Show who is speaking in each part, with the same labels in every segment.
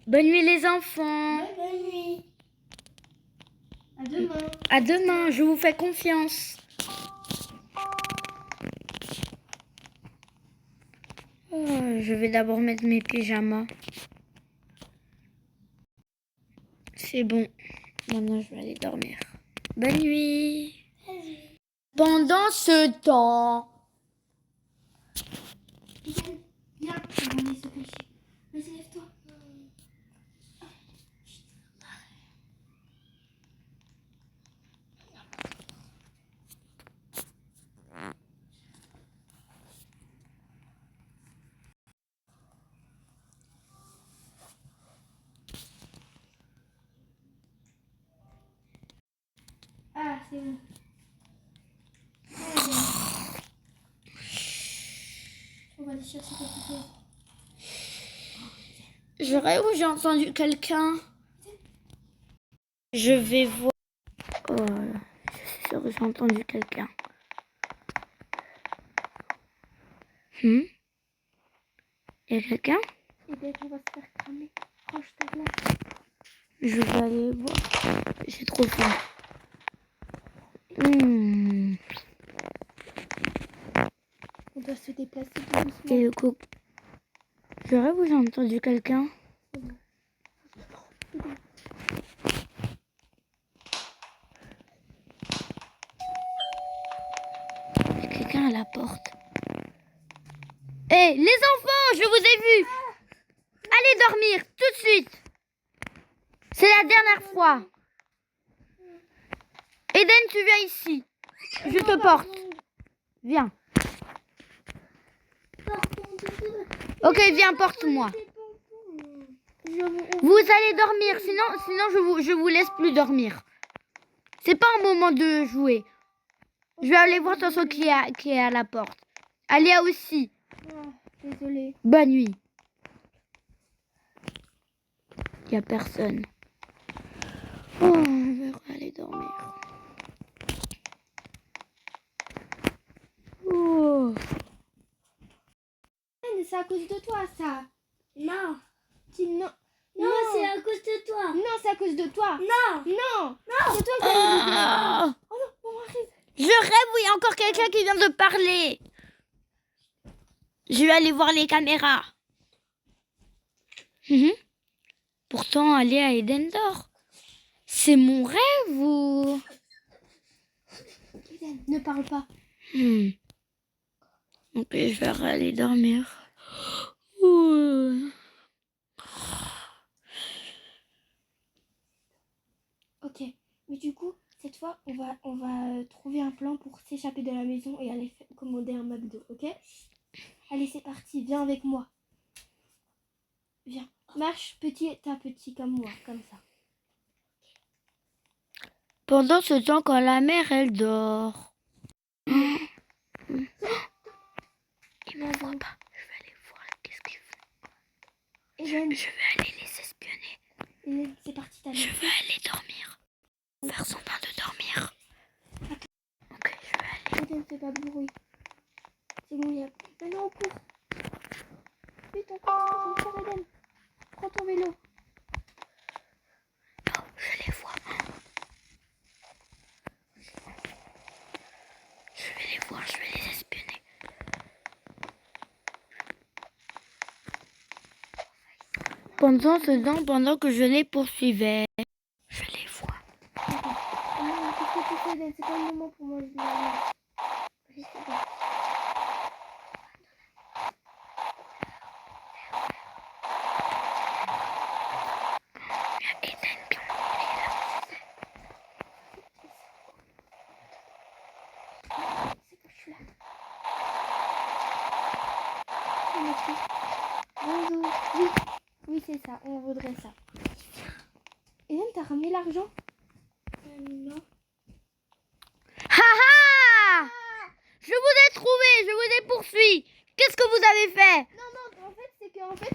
Speaker 1: Bonne nuit les enfants.
Speaker 2: Bonne nuit. À demain.
Speaker 1: À demain, je vous fais confiance. Je vais d'abord mettre mes pyjamas. C'est bon. Maintenant, je vais aller dormir. Bonne nuit. Pendant ce temps...
Speaker 2: Viens, on va aller se coucher. Vas-y, lève-toi. Ah, c'est bon. On va aller chercher quelque chose.
Speaker 1: J'aurais où j'ai entendu quelqu'un. Je vais voir. Oh, je suis sûre que j'ai entendu quelqu'un. Il y a quelqu'un?
Speaker 2: Et peut-être on va se faire cramer. Range ta glace.
Speaker 1: Je vais aller voir. J'ai trop faim.
Speaker 2: On doit se déplacer doucement.
Speaker 1: Et le coup. J'aurais où j'ai entendu quelqu'un. Il y a quelqu'un à la porte. Hé, les enfants, je vous ai vus. Allez dormir, tout de suite. C'est la dernière fois. Eden, tu viens ici. Je te porte. Viens. Ok, viens, porte-moi. Vous allez dormir, sinon je vous laisse plus dormir. C'est pas un moment de jouer. Je vais aller voir Tanso qui est à la porte. Alia aussi.
Speaker 2: Désolée.
Speaker 1: Bonne nuit. Il n'y a personne. Oh, je vais aller dormir. Oh.
Speaker 2: C'est à cause de toi, ça.
Speaker 3: Non.
Speaker 2: Non.
Speaker 3: Non, c'est à cause de toi.
Speaker 2: Non, c'est à cause de toi.
Speaker 3: Non.
Speaker 2: Non.
Speaker 3: Non.
Speaker 2: C'est toi qui as dit. Oh non, bon, arrête.
Speaker 1: Je rêve où il y a encore quelqu'un qui vient de parler. Je vais aller voir les caméras. Pourtant, aller à Eden dort. C'est mon rêve ou...
Speaker 2: Eden, ne parle pas.
Speaker 1: Ok, je vais aller dormir. Ouh.
Speaker 2: Ok, mais du coup, cette fois, on va trouver un plan pour s'échapper de la maison et aller commander un McDo, ok? Allez, c'est parti, viens avec moi. Viens, marche petit à petit comme moi, comme ça.
Speaker 1: Pendant ce temps, quand la mère, elle dort. Il m'en voit pas. Je vais aller voir qu'est-ce qu'ils font.
Speaker 2: Eden,
Speaker 1: Je vais aller les espionner.
Speaker 2: Eden, c'est parti, t'as
Speaker 1: Je vais aller dormir. Faire son bain de dormir. Ok, je vais aller.
Speaker 2: Eden, fais pas de bruit. C'est bon, il y a... Maintenant, on court. Vite, on court, Eden. Prends ton vélo.
Speaker 1: Oh, je les vois. Je vais les voir, je vais les espionner. Pendant ce temps, pendant que je les poursuivais, je les vois.
Speaker 2: Non, qu'est-ce que tu fais, Eden? C'est pas le moment pour moi de la...
Speaker 1: Eden,
Speaker 2: C'est que je suis là. Bonjour. Oui, oui, c'est ça. On voudrait ça. Eden, t'as ramené l'argent? Non.
Speaker 1: Ha ha! Je vous ai trouvé, je vous ai poursuivi. Qu'est-ce que vous avez fait?
Speaker 2: Non, en fait, c'est que en fait,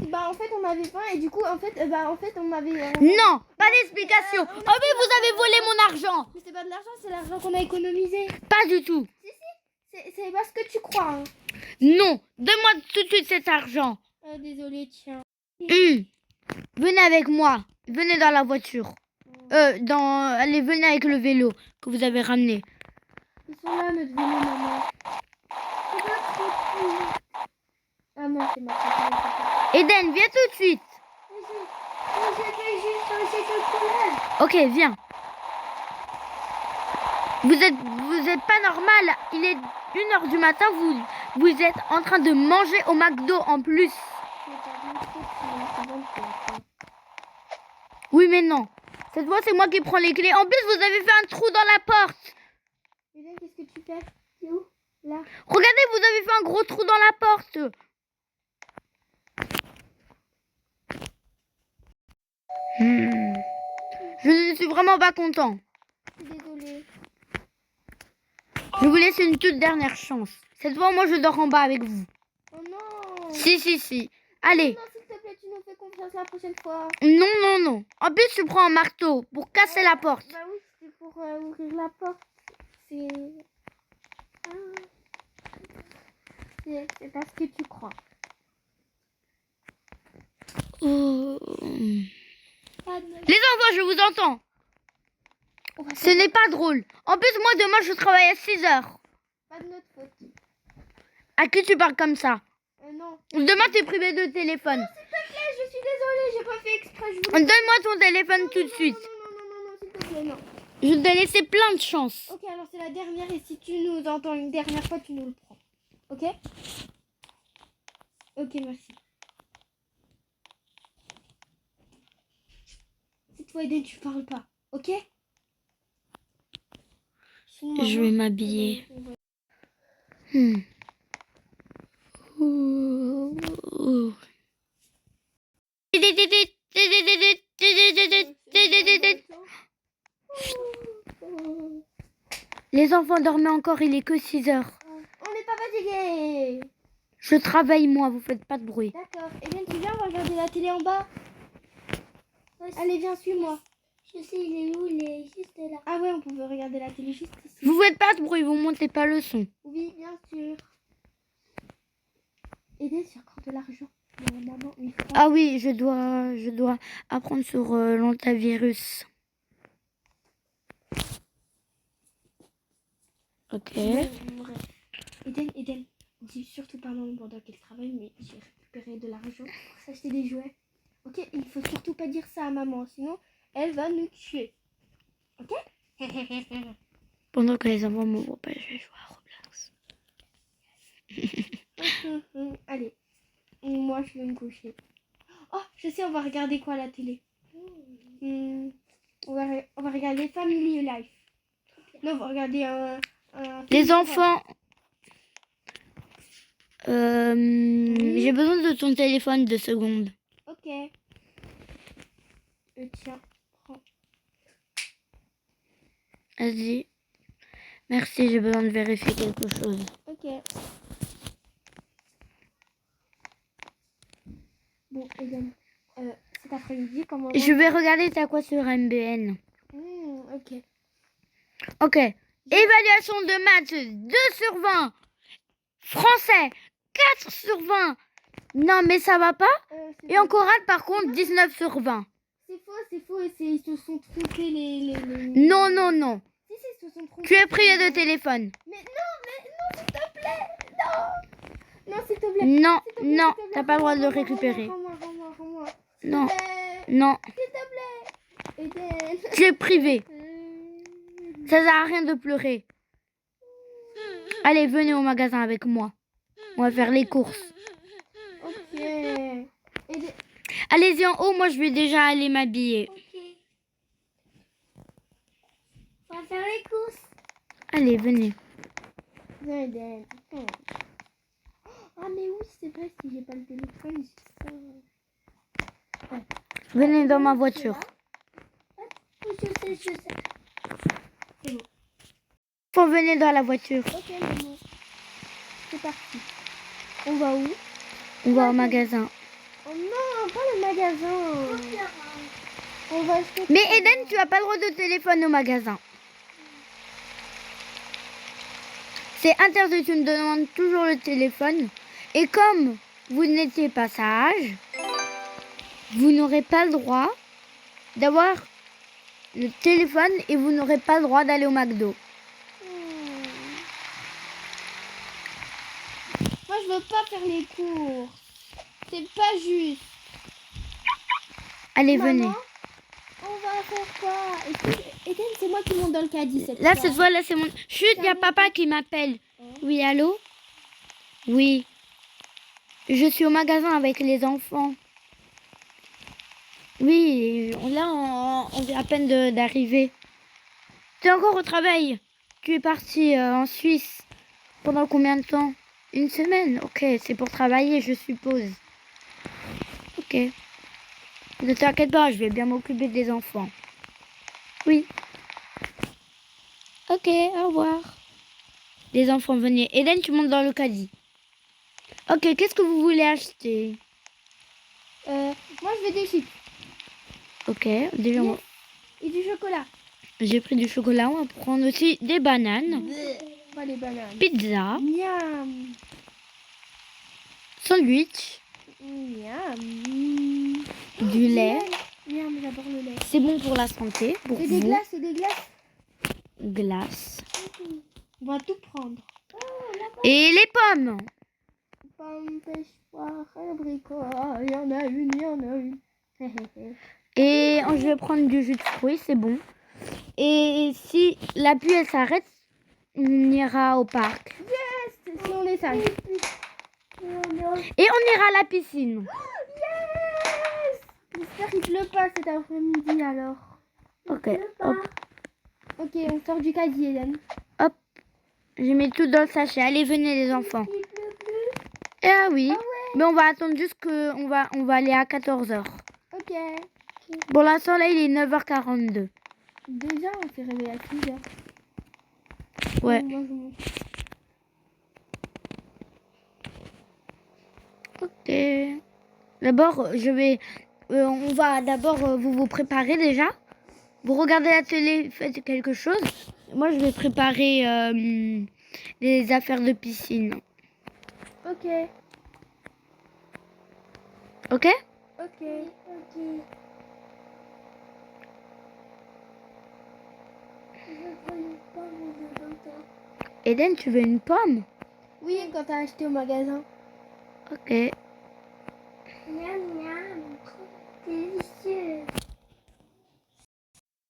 Speaker 2: on avait faim et du coup, en fait, on m'avait...
Speaker 1: Non, pas d'explication. Oh oui, vous avez volé mon argent.
Speaker 2: Mais c'est pas de l'argent, c'est l'argent qu'on a économisé.
Speaker 1: Pas du tout.
Speaker 2: C'est parce que tu crois. Hein.
Speaker 1: Non, donne-moi tout de suite cet argent.
Speaker 2: Désolée, tiens.
Speaker 1: venez avec moi. Venez dans la voiture. Allez, venez avec le vélo que vous avez ramené.
Speaker 2: Ils sont là, notre vélo, maman. C'est pas trop cool. Ah non, c'est ma préférée.
Speaker 1: Eden, viens tout de suite.
Speaker 3: J'étais juste chez ce couleur.
Speaker 1: Ok, viens. Vous êtes pas normal. Il est 1h du matin. Vous êtes en train de manger au McDo en plus. Oui, mais non. Cette fois, c'est moi qui prends les clés. En plus, vous avez fait un trou dans la porte.
Speaker 2: Eden, qu'est-ce que tu fais? C'est où? Là.
Speaker 1: Regardez, vous avez fait un gros trou dans la porte. Je ne suis vraiment pas content.
Speaker 2: Je suis désolée.
Speaker 1: Je vous laisse une toute dernière chance. Cette fois, moi, je dors en bas avec vous.
Speaker 2: Oh non.
Speaker 1: Si. Allez.
Speaker 2: Non, s'il te plaît, tu nous fais confiance la prochaine fois.
Speaker 1: Non. En plus, tu prends un marteau pour casser la porte.
Speaker 2: Bah oui, c'était pour ouvrir la porte. C'est... C'est parce que tu crois.
Speaker 1: Oh.
Speaker 2: Pas de notre-
Speaker 1: Les enfants, je vous entends.
Speaker 2: On va
Speaker 1: Ce n'est pas drôle. En plus, moi, demain, je travaille à 6 heures.
Speaker 2: Pas de notre faute.
Speaker 1: À qui tu parles comme ça?
Speaker 2: Non.
Speaker 1: Demain, tu es privé de téléphone.
Speaker 2: S'il te plaît, je suis désolée, j'ai pas fait exprès. Je voulais...
Speaker 1: Donne-moi ton téléphone tout de suite.
Speaker 2: Non, s'il te plaît, non.
Speaker 1: Je t'ai laissé plein de chance.
Speaker 2: Ok, alors c'est la dernière et si tu nous entends une dernière fois, tu nous le prends. Ok? Ok, merci. Cette fois, Eden, tu parles pas. Ok?
Speaker 1: Je vais m'habiller. Les enfants dormaient encore, il est que 6 heures.
Speaker 2: On n'est pas fatigué.
Speaker 1: Je travaille moi, vous faites pas de bruit.
Speaker 2: D'accord. Eden, tu viens, on va regarder la télé en bas. Allez, viens, suis-moi.
Speaker 3: Je sais, il est où? Il est juste là.
Speaker 2: Ah ouais, on pouvait regarder la télé juste ici.
Speaker 1: Vous faites pas de bruit, vous montez pas le son.
Speaker 2: Oui, bien sûr. Eden, c'est encore de l'argent. Maman, il faut...
Speaker 1: Ah oui, je dois apprendre sur l'antivirus. Ok.
Speaker 2: Eden, dis surtout pas maman pendant qu'elle travaille, mais j'ai récupéré de l'argent pour s'acheter des jouets. Ok, il faut surtout pas dire ça à maman, sinon elle va nous tuer. Ok?
Speaker 1: Pendant que les enfants me voient pas, je vais jouer à Roblox.
Speaker 2: Allez, moi je vais me coucher. Oh, je sais, on va regarder quoi à la télé? On va regarder Family Life. Non, on va regarder un
Speaker 1: Les
Speaker 2: film
Speaker 1: enfants, j'ai besoin de ton téléphone 2 secondes.
Speaker 2: Ok. Tiens, prends.
Speaker 1: Vas-y. Merci, j'ai besoin de vérifier quelque chose.
Speaker 2: Ok. Bon, Eden, cet après-midi, comment...
Speaker 1: Je vais regarder t'as quoi sur MBN.
Speaker 2: Ok.
Speaker 1: Ok. Évaluation de maths 2 sur 20. Français 4 sur 20. Non mais ça va pas. Et en chorale par contre 19 sur 20.
Speaker 2: C'est faux, ils se sont trompés les...
Speaker 1: Non.
Speaker 2: Si, ils se sont trompés.
Speaker 1: Tu es privé de téléphone.
Speaker 2: Mais non, s'il te plaît, non. Non, s'il te plaît.
Speaker 1: Non,
Speaker 2: S'il te plaît,
Speaker 1: non,
Speaker 2: s'il te plaît,
Speaker 1: t'as pas le droit de le
Speaker 2: rends-moi,
Speaker 1: récupérer.
Speaker 2: Rends-moi.
Speaker 1: Non,
Speaker 2: S'il
Speaker 1: non,
Speaker 2: te plaît. Eden.
Speaker 1: tu es privé. Ça sert à rien de pleurer. Allez, venez au magasin avec moi. On va faire les courses.
Speaker 2: Ok. Eden.
Speaker 1: Allez-y en haut, moi je vais déjà aller m'habiller.
Speaker 3: Ok. On va faire les courses.
Speaker 1: Allez, venez.
Speaker 2: Viens, Eden. Ah, mais oui, c'est vrai, si j'ai pas le téléphone, c'est ça.
Speaker 1: Venez dans ma voiture.
Speaker 3: Je sais.
Speaker 1: Faut venir dans la voiture.
Speaker 2: Ok, maman. C'est parti. On va où?
Speaker 1: On va au magasin.
Speaker 2: Oh non, pas le magasin. On va acheter...
Speaker 1: Mais Eden, tu as pas le droit de téléphone au magasin. C'est interdit, tu me demandes toujours le téléphone. Et comme vous n'étiez pas sage, vous n'aurez pas le droit d'avoir le téléphone et vous n'aurez pas le droit d'aller au McDo.
Speaker 2: Moi, je veux pas faire les courses. C'est pas juste.
Speaker 1: Allez,
Speaker 2: Maman,
Speaker 1: venez.
Speaker 2: on va faire quoi? Eden, c'est moi qui monte dans le caddie cette
Speaker 1: Là,
Speaker 2: fois.
Speaker 1: cette fois, là, c'est mon... Chut, il y a papa qui m'appelle. Oui, allô? Oui. Je suis au magasin avec les enfants. Oui, là, on vient à peine d'arriver. Tu es encore au travail? Tu es parti en Suisse pendant combien de temps? Une semaine? Ok, c'est pour travailler, je suppose. Ok. Ne t'inquiète pas, je vais bien m'occuper des enfants. Oui. Ok, au revoir. Les enfants, venez. Eden, tu montes dans le caddie. Ok, qu'est-ce que vous voulez acheter?
Speaker 2: Moi, je veux des chips
Speaker 1: Ok, déjà,
Speaker 2: Yes. et du chocolat.
Speaker 1: j'ai pris du chocolat. On va prendre aussi des bananes,
Speaker 2: Pas les bananes.
Speaker 1: pizza,
Speaker 2: Miam.
Speaker 1: sandwich,
Speaker 2: Miam.
Speaker 1: du lait.
Speaker 2: Miam, j'adore le lait.
Speaker 1: C'est bon pour la santé, pour
Speaker 2: Et des
Speaker 1: vous.
Speaker 2: glaces, et des glaces.
Speaker 1: Glace.
Speaker 2: On va tout prendre.
Speaker 1: Et les pommes.
Speaker 2: Pomme, pêche, poire, abricot. Il y en a une, il y en a une.
Speaker 1: Et je vais prendre du jus de fruits, c'est bon. Et si la pluie elle s'arrête, on ira au parc.
Speaker 2: Si on est sage.
Speaker 1: Et on ira à la piscine.
Speaker 2: Yes! J'espère qu'il pleut pas cet après-midi alors.
Speaker 1: Ok, hop,
Speaker 2: Ok, on sort du casier, Hélène.
Speaker 1: hop. J'ai mis tout dans le sachet. Allez, venez les enfants. Ah oui. Mais on va attendre juste que on va aller à 14h.
Speaker 2: Ok.
Speaker 1: Pour l'instant, là, il est 9h42.
Speaker 2: Déjà, on s'est réveillé à 6h.
Speaker 1: Ouais.
Speaker 2: Moi, je monte.
Speaker 1: Ok. D'abord, on va d'abord vous préparer déjà. Vous regardez la télé, faites quelque chose. Moi, je vais préparer les affaires de piscine.
Speaker 2: Ok.
Speaker 1: Ok?
Speaker 2: Ok.
Speaker 1: Eden, tu veux une pomme?
Speaker 2: Oui, quand t'as acheté au magasin.
Speaker 1: Ok.
Speaker 3: Miam, miam. Délicieux.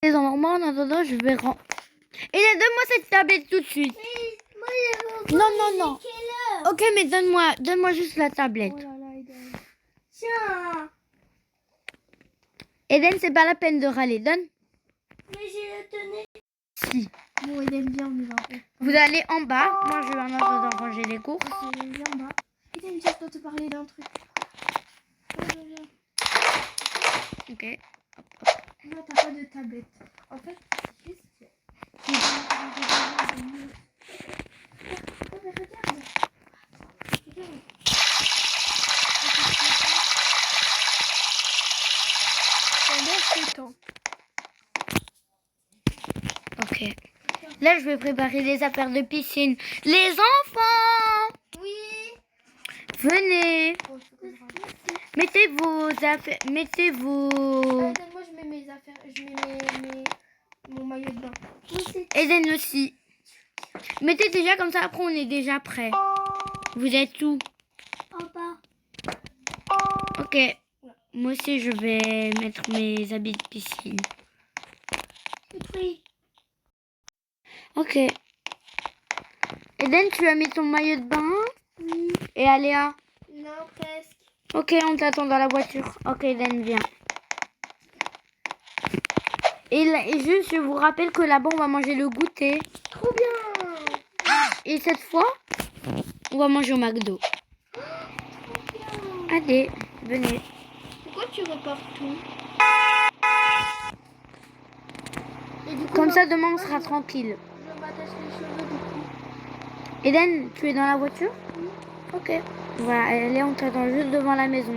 Speaker 1: Les enfants, moi, en attendant, je vais rendre. Eden, donne-moi cette tablette tout de suite.
Speaker 3: Mais moi, je veux
Speaker 1: Non, non, non.
Speaker 3: quelle heure?
Speaker 1: Ok, mais donne-moi juste la tablette.
Speaker 2: Oh là là, Eden.
Speaker 3: Tiens.
Speaker 1: Eden, c'est pas la peine de râler. Donne.
Speaker 3: Mais je le tenais.
Speaker 1: Si.
Speaker 2: Bon, Eden, viens, on y va.
Speaker 1: Vous allez en bas. Moi, je vais en attendant ranger les courses.
Speaker 2: Ok, viens en bas. Eden, je dois te parler d'un truc.
Speaker 1: Ok.
Speaker 2: Non, t'as pas de tablette. En fait, c'est juste que... Oh, mais regarde. Regarde. Pendant ce temps.
Speaker 1: Ok. Là, je vais préparer les affaires de piscine. Les enfants,
Speaker 2: Oui.
Speaker 1: venez.
Speaker 2: Oh, c'est pas grave.
Speaker 1: Mettez vos affaires. Mettez vos.
Speaker 2: Moi, je mets mes affaires. Je mets mon maillot de bain.
Speaker 1: Eden aussi. Mettez déjà comme ça. Après, on est déjà prêt. Vous êtes où?
Speaker 3: En bas.
Speaker 1: Ok. Moi aussi, je vais mettre mes habits de piscine.
Speaker 3: C'est pris.
Speaker 1: Ok. Eden, tu as mis ton maillot de bain?
Speaker 3: Oui.
Speaker 1: Et Aléa?
Speaker 2: Non, presque.
Speaker 1: Ok, on t'attend dans la voiture. Ok, Eden, viens. Et juste, je vous rappelle que là-bas, on va manger le goûter.
Speaker 2: Trop bien.
Speaker 1: Et cette fois, on va manger au McDo. Allez, venez.
Speaker 2: Pourquoi tu reportes tout? Et du coup,
Speaker 1: Comme
Speaker 2: moi-
Speaker 1: ça, demain, on
Speaker 2: moi,
Speaker 1: sera
Speaker 2: je-
Speaker 1: tranquille.
Speaker 2: Je m'attache les cheveux du coup.
Speaker 1: Eden, tu es dans la voiture? Ok. Voilà, allez, on t'attend juste devant la maison.